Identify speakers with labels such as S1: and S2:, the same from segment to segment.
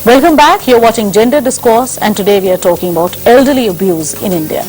S1: Welcome back. You're watching Gender Discourse, and today we are talking about elderly abuse in India.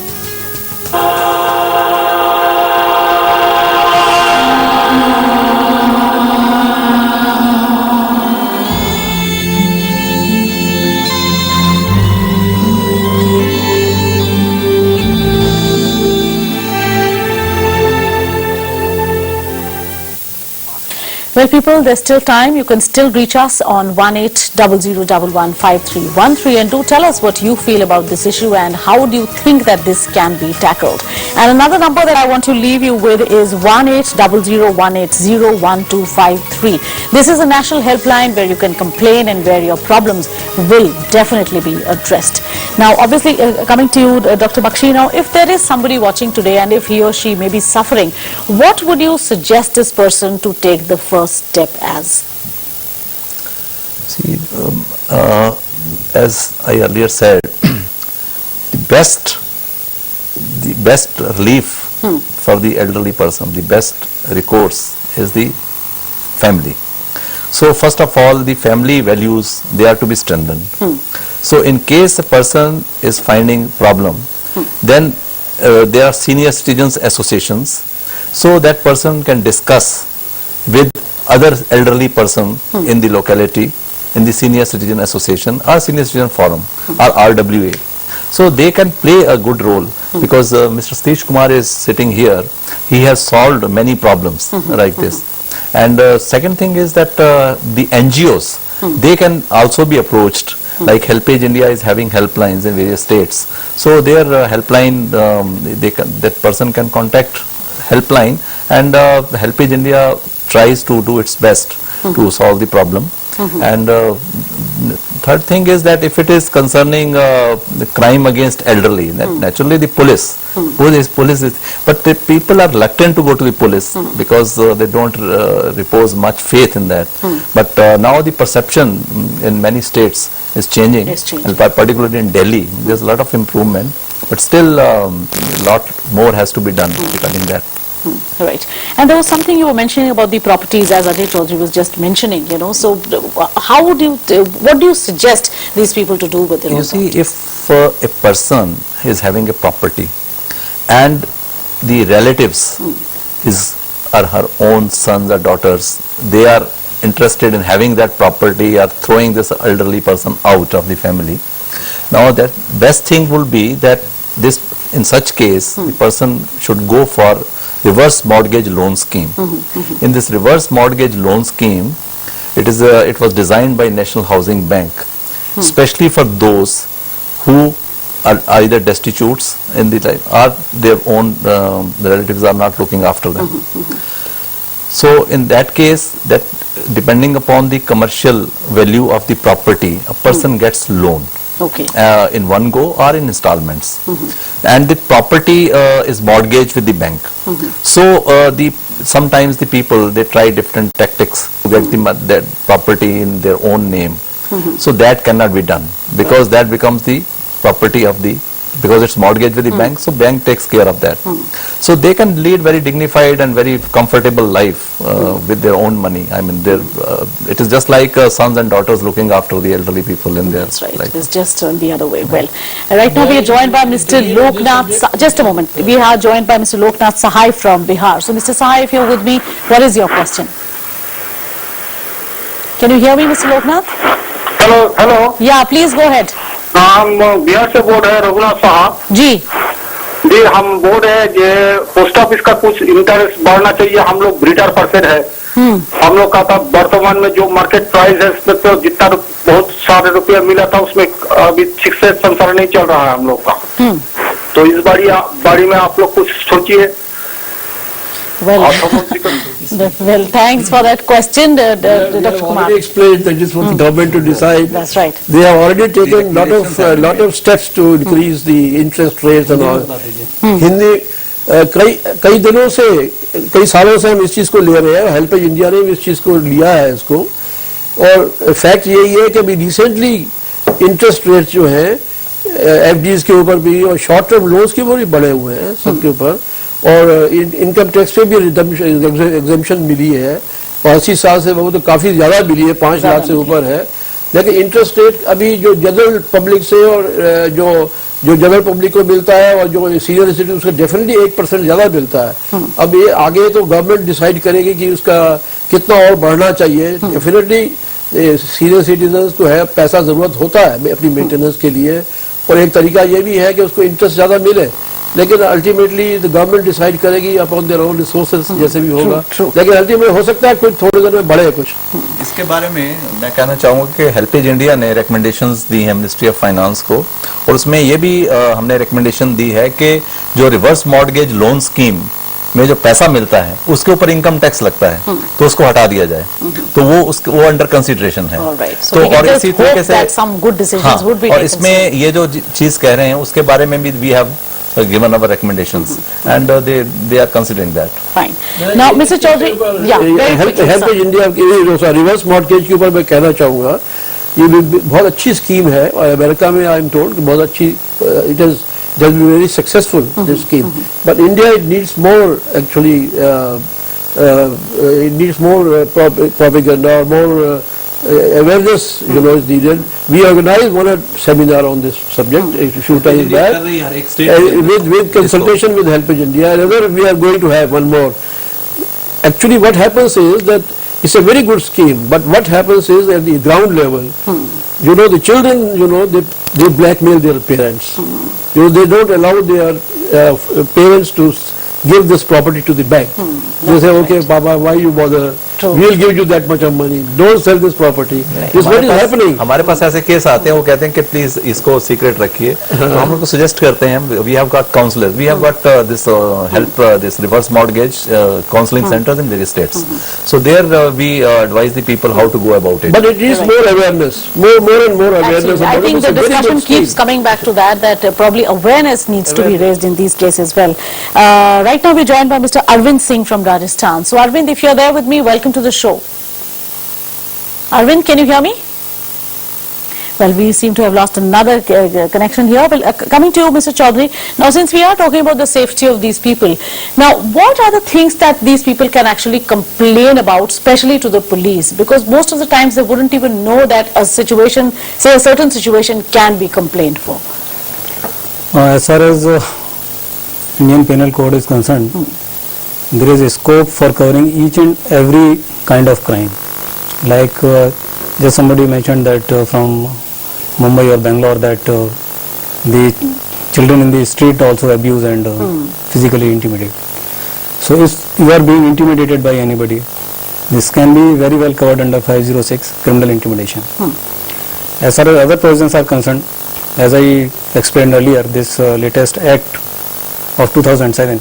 S1: Well, people, there's still time. You can still reach us on 1800115313 and do tell us what you feel about this issue and how do you think that this can be tackled. And another number that I want to leave you with is 180018012353. This is a national helpline where you can complain and where your problems will definitely be addressed. Now, obviously, coming to you, Dr. Bakshi, now, if there is somebody watching today and if he or she may be suffering, what would you suggest this person to take the first step as?
S2: See, as I earlier said, the best relief for the elderly person, the best recourse is the family. So first of all, the family values, they are to be strengthened. So in case a person is finding problem, then there are senior citizens associations, so that person can discuss with other elderly person in the locality, in the senior citizen association or senior citizen forum or RWA. So they can play a good role because Mr. Satish Kumar is sitting here. He has solved many problems like this. And second thing is that the NGOs, they can also be approached. Like HelpAge India is having helplines in various states. So their helpline, that person can contact helpline, and HelpAge India tries to do its best to solve the problem. And third thing is that if it is concerning the crime against elderly, naturally the police is, but the people are reluctant to go to the police because they don't repose much faith in that. But now the perception in many states is changing, and particularly in Delhi, there's a lot of improvement, but still a lot more has to be done regarding that.
S1: Right. And there was something you were mentioning about the properties, as Ajay Chaudhary was just mentioning, you know. So how would you, what do you suggest these people to do with their own property?
S2: You see, if a person is having a property and the relatives, his or her own sons or daughters, they are interested in having that property or throwing this elderly person out of the family, now that best thing will be that this, in such case, the person should go for reverse mortgage loan scheme. In this reverse mortgage loan scheme, it was designed by National Housing Bank, especially for those who are either destitutes in the life or their own relatives are not looking after them. So in that case, that depending upon the commercial value of the property, a person gets loan. In one go or in installments, and the property is mortgaged with the bank. So sometimes the people, they try different tactics to get that property in their own name. So that cannot be done because that becomes the property of the, because it's mortgaged with the bank, so bank takes care of that. So they can lead very dignified and very comfortable life with their own money. I mean, it is just like sons and daughters looking after the elderly people in their life.
S1: It's just the other way. Well, right now we are joined by Mr. Loknath. Just a moment. We are joined by Mr. Loknath Sahai from Bihar. So, Mr. Sahai, if you're with me, what is your question? Can you hear me, Mr. Loknath?
S3: Hello, hello.
S1: Yeah, please go ahead.
S3: हम बिहार से बोल रहे हैं रघुनाथ साहब
S1: जी
S3: हम बोल रहे हैं कि पोस्ट ऑफिस का कुछ इंटरेस्ट बढ़ना चाहिए। हम लोग ब्रीडर पर्सन है, हम लोग का था वर्तमान में जो मार्केट प्राइस है इसमें तो जितना बहुत सारे रुपया मिला था उसमें अभी ठीक से संसार नहीं चल रहा है हम लोग का। तो इस बारी में आप लोग कुछ सोचिए।
S1: Well, thanks for that question, Dr. Kumar.
S4: Already explained that this was the government to decide.
S1: That's right.
S4: They have already taken lot of steps to increase the interest rates and all. Hindi कई दिनों से, कई सालों से हम इस चीज को ले रहे हैं। हेल्पेज इंडिया ने भी इस चीज को लिया है इसको, और फैक्ट यही है कि अभी रिसेंटली इंटरेस्ट रेट जो है एफडीज के ऊपर भी और शॉर्ट टर्म लोन्स के ऊपर भी बढ़े हुए हैं सबके ऊपर, और इनकम टैक्स पे भी एग्जेम्पशन मिली है, 80 साल से वो तो काफी ज्यादा मिली है, 5 लाख से ऊपर है। लेकिन इंटरेस्ट रेट अभी जो जनरल पब्लिक से और जो जनरल पब्लिक को मिलता है और जो सीनियर सिटीजन उसका डेफिनेटली 1% ज्यादा मिलता है। अब ये आगे तो गवर्नमेंट डिसाइड करेगी कि उसका कितना और बढ़ना चाहिए। डेफिनेटली सीनियर सिटीजन को है पैसा जरूरत होता है अपनी मेंटेनेंस के लिए, और एक तरीका ये भी है कि उसको इंटरेस्ट ज्यादा मिले, लेकिन अल्टीमेटली गवर्नमेंट डिसाइड करेगी अपॉन देयर ओन रिसोर्सेज जैसे भी होगा। लेकिन अल्टीमेटली हो सकता है कुछ थोड़े दिन में बढ़े कुछ।
S2: इसके बारे में मैं कहना चाहूँगा कि हेल्पेज इंडिया ने रिकमेंडेशंस दी है मिनिस्ट्री ऑफ फाइनेंस को, और उसमें ये भी हमने रिकमेंडेशन दी है कि जो रिवर्स मॉर्टगेज लोन स्कीम में जो पैसा मिलता है उसके ऊपर इनकम टैक्स लगता है, तो उसको हटा दिया जाए। तो वो अंडर कंसिडरेशन है।
S1: तो
S2: और इसी तरीके से और इसमें ये जो चीज कह रहे हैं उसके बारे में भी we have given our recommendations and they are considering that.
S1: Fine. Now, Mr. Chaudhary,
S4: HelpAge India reverse mortgage के ऊपर मैं कहना चाहूँगा, ये भी बहुत अच्छी स्कीम है और अमेरिका में आई एम टोल्ड बहुत अच्छी, it is very successful this scheme, but India it needs more actually, it needs more propaganda or more awareness, you know, is needed. We organized one seminar on this subject a few times back with consultation with Helpage India, and ever we are going to have one more. Actually, what happens is that it's a very good scheme, but what happens is at the ground level, you know, the children, you know, they blackmail their parents. You know, they don't allow their parents to give this property to the bank. They say, okay, Baba, why you bother? We'll give you that much of money. Don't sell this property. This is what is happening.
S2: हमारे पास ऐसे case आते हैं, वो कहते हैं कि please इसको secret रखिए, तो हम उनको सजेस्ट करते हैं, we have got counselors, we have got this help, this reverse mortgage counseling centers in various states. So there we advise the people how to go about it.
S4: But it is more awareness, more and more awareness.
S1: I think the discussion keeps coming back to that probably awareness needs to be raised in these cases as well. Right now we're joined by Mr. Arvind Singh from Rajasthan. So Arvind, if you're there with me, welcome to the show. Arvind, can you hear me? Well, we seem to have lost another connection here. Well, coming to you, Mr. Chaudhary, now since we are talking about the safety of these people, now what are the things that these people can actually complain about, especially to the police? Because most of the times they wouldn't even know that a situation, say a certain situation, can be complained for.
S5: As far as Indian Penal Code is concerned, there is a scope for covering each and every kind of crime. Like just somebody mentioned that from Mumbai or Bangalore that the children in the street also abuse and physically intimidate. So if you are being intimidated by anybody, this can be very well covered under 506 criminal intimidation. As far as other provisions are concerned, as I explained earlier, this latest act of 2007,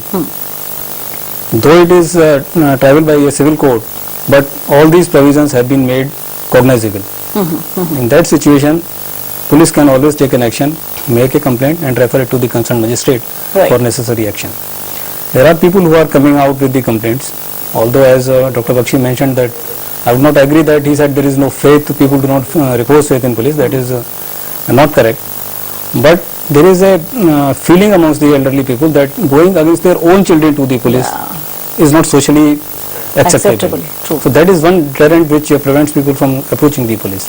S5: though it is traveled by a civil code, but all these provisions have been made cognizable. In that situation, police can always take an action, make a complaint and refer it to the concerned magistrate for necessary action. There are people who are coming out with the complaints, although as Dr. Bakshi mentioned that I would not agree that he said there is no faith, people do not repose faith in police, that is not correct. But there is a feeling amongst the elderly people that going against their own children to the police is not socially acceptable.
S1: True.
S2: So that is one deterrent which prevents people from approaching the police.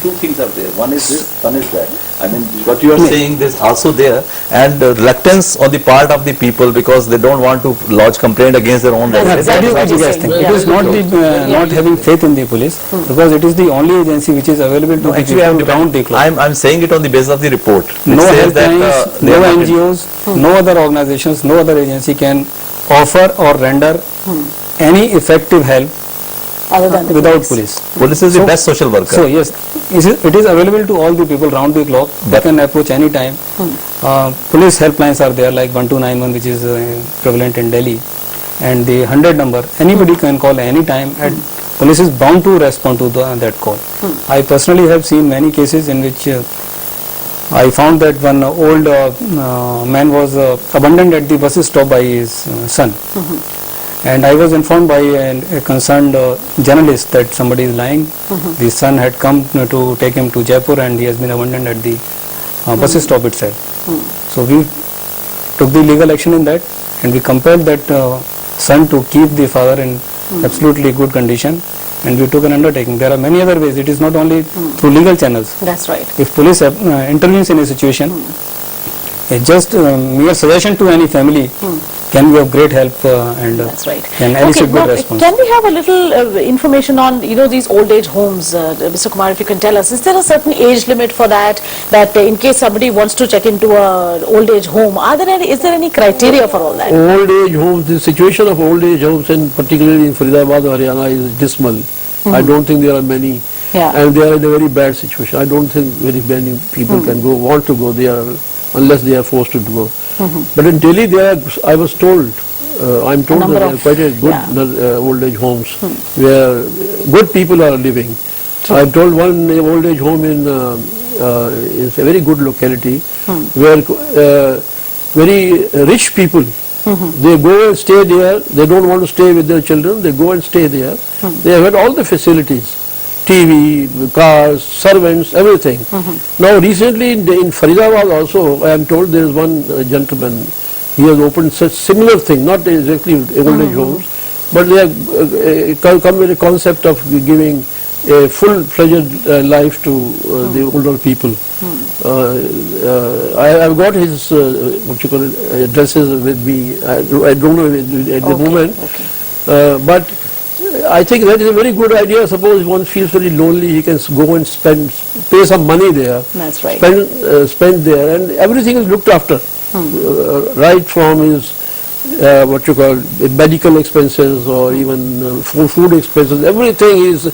S6: Two things are there. One is this, one is that. I mean, what you are saying is also there, and reluctance on the part of the people because they don't want to lodge complaint against their own relatives.
S5: That is the biggest thing. It is not the not having faith in the police, because it is the only agency which is available to
S2: Actually, I am
S5: round the clock.
S2: I'm saying it on the basis of the report.
S5: No helplines, no NGOs, no other organizations, no other agency can offer or render any effective help
S1: other than the
S5: without police.
S2: Police is the best social worker.
S5: So yes, it is available to all the people round the clock. They can approach any time. Police helplines are there, like 1291, which is prevalent in Delhi, and the 100 number. Anybody can call any time, and police is bound to respond to that call. I personally have seen many cases in which I found that one old man was abandoned at the bus stop by his son. And I was informed by a concerned journalist that somebody is lying. The son had come to take him to Jaipur and he has been abandoned at the bus stop itself. So we took the legal action in that, and we compelled that son to keep the father in absolutely good condition, and we took an undertaking. There are many other ways. It is not only through legal channels.
S1: That's right.
S5: If police intervenes in a situation, just mere suggestion to any family can be of great help and
S1: That's right.
S5: can elicit good
S1: now,
S5: response.
S1: can we have a little information on these old age homes, Mr. Kumar? If you can tell us, is there a certain age limit for that? That in case somebody wants to check into a old age home, is there any criteria for all that?
S4: Old age homes, the situation of old age homes, and particularly in Faridabad, Haryana, is dismal. I don't think there are many, and they are in a very bad situation. I don't think very many people can want to go there unless they are forced to go. But in Delhi, I was told, I'm told that there are quite a good old age homes where good people are living. I'm told one old age home in is a very good locality where very rich people, they go and stay there. They don't want to stay with their children. They go and stay there. They have had all the facilities. TV, cars, servants, everything. Now recently in Faridabad also, I am told there is one gentleman, he has opened such similar thing, not exactly old age homes, but they have come with a concept of giving a full-fledged life to the older people. I have got his, addresses with me, I don't know at the moment, but I think that is a very good idea. Suppose one feels very lonely, he can go and pay some money there.
S1: That's right.
S4: Spend there, and everything is looked after, right from his medical expenses or even food expenses. Everything is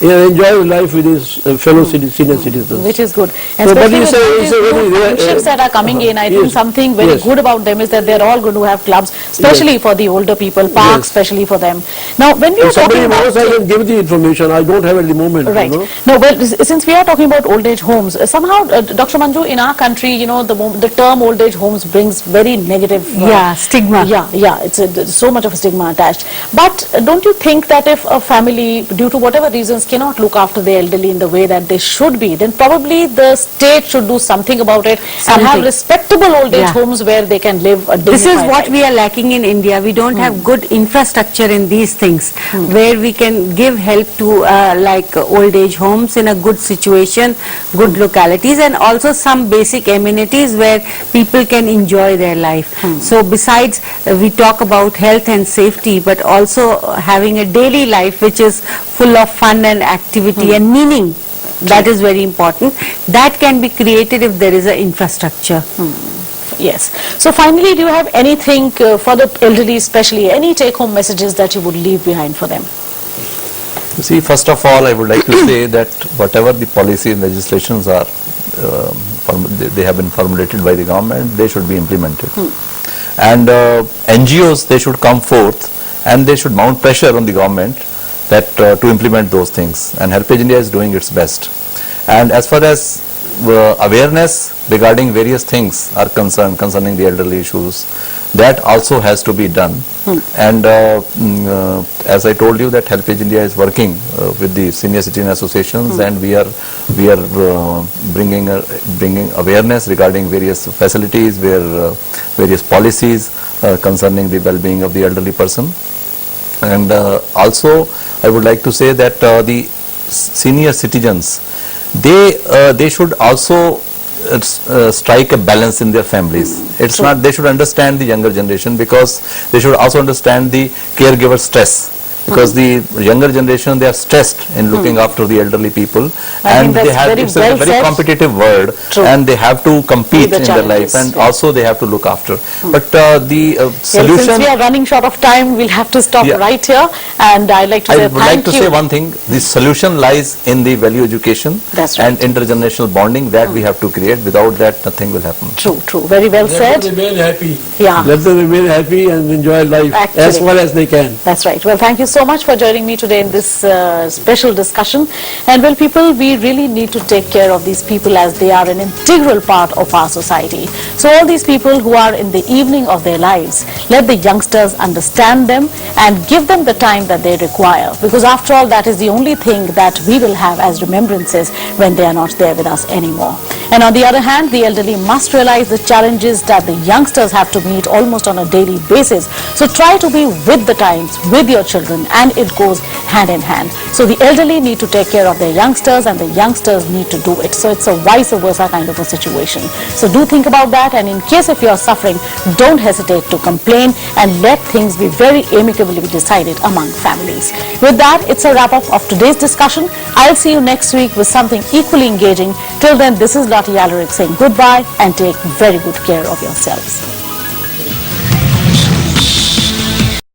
S4: enjoy life with his fellow senior citizens.
S1: Which is good. And
S4: So, but
S1: especially with all these new townships that are coming in, I think something very good about them is that they're all going to have clubs, especially for the older people, parks especially for them. Now, when we are
S4: If somebody
S1: talking about...
S4: wants, I can give the information. I don't have at the moment.
S1: Right.
S4: You know.
S1: No, well, since we are talking about old age homes, somehow, Dr. Manju, in our country, the term old age homes brings very negative...
S7: stigma.
S1: It's so much of a stigma attached. But don't you think that if a family, due to whatever reasons, cannot look after the elderly in the way that they should be, then probably the state should do something about it and have respectable old age homes where they can live a dignified
S7: This is what
S1: life.
S7: we are lacking in India. We don't have good infrastructure in these things where we can give help to like old age homes in a good situation, good localities, and also some basic amenities where people can enjoy their life. So besides we talk about health and safety, but also having a daily life which is full of fun and activity and meaning. That is very important. That can be created if there is an infrastructure.
S1: Yes. So finally, do you have anything for the elderly, especially any take-home messages that you would leave behind for them?
S2: You see, first of all, I would like to say that whatever the policy and legislations are, they have been formulated by the government, they should be implemented. And NGOs, they should come forth and they should mount pressure on the government that to implement those things, and Helpage India is doing its best. And as far as awareness regarding various things are concerned, concerning the elderly issues, that also has to be done. And as I told you, that Helpage India is working with the senior citizen associations, and we are bringing awareness regarding various facilities, various policies concerning the well-being of the elderly person. And also I would like to say that the senior citizens, they should also strike a balance in their families. It's not, they should understand the younger generation, because they should also understand the caregiver stress. Because the younger generation, they are stressed in looking after the elderly people, and they have, it's a very competitive world, and they have to compete in their life, and also they have to look after. But the solution...
S1: Since we are running short of time, we'll have to stop right here, and I'd like to say thank you.
S2: I would like to say one thing: the solution lies in the value education and intergenerational bonding that we have to create. Without that, nothing will happen.
S1: True, true. Very well said.
S4: Let them remain happy.
S1: Yeah.
S4: Let them remain happy and enjoy life as well as they can.
S1: That's right. Well, thank you so much for joining me today in this special discussion. And well, people, we really need to take care of these people as they are an integral part of our society. So all these people who are in the evening of their lives, let the youngsters understand them and give them the time that they require, because after all, that is the only thing that we will have as remembrances when they are not there with us anymore. And on the other hand, the elderly must realize the challenges that the youngsters have to meet almost on a daily basis. So try to be with the times, with your children, and it goes hand in hand. So the elderly need to take care of their youngsters and the youngsters need to do it. So it's a vice versa kind of a situation. So do think about that, and in case if you are suffering, don't hesitate to complain and let things be very amicably decided among families. With that, it's a wrap up of today's discussion. I'll see you next week with something equally engaging. Till then, this is Lottie Alaric saying goodbye and take very good care of yourselves.